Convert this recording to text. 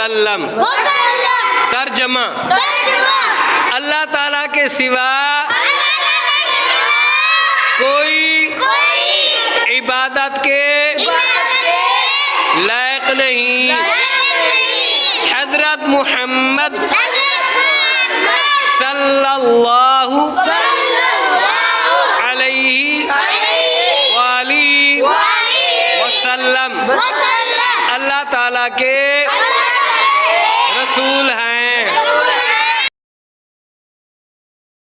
वसल्लम। तर्जमा, अल्लाह ताला के सिवा कोई इबादत के लायक नहीं। हजरत मुहम्मद सल्लल्लाहु अलैहि वसल्लम अल्लाह ताला के रसूल हैं।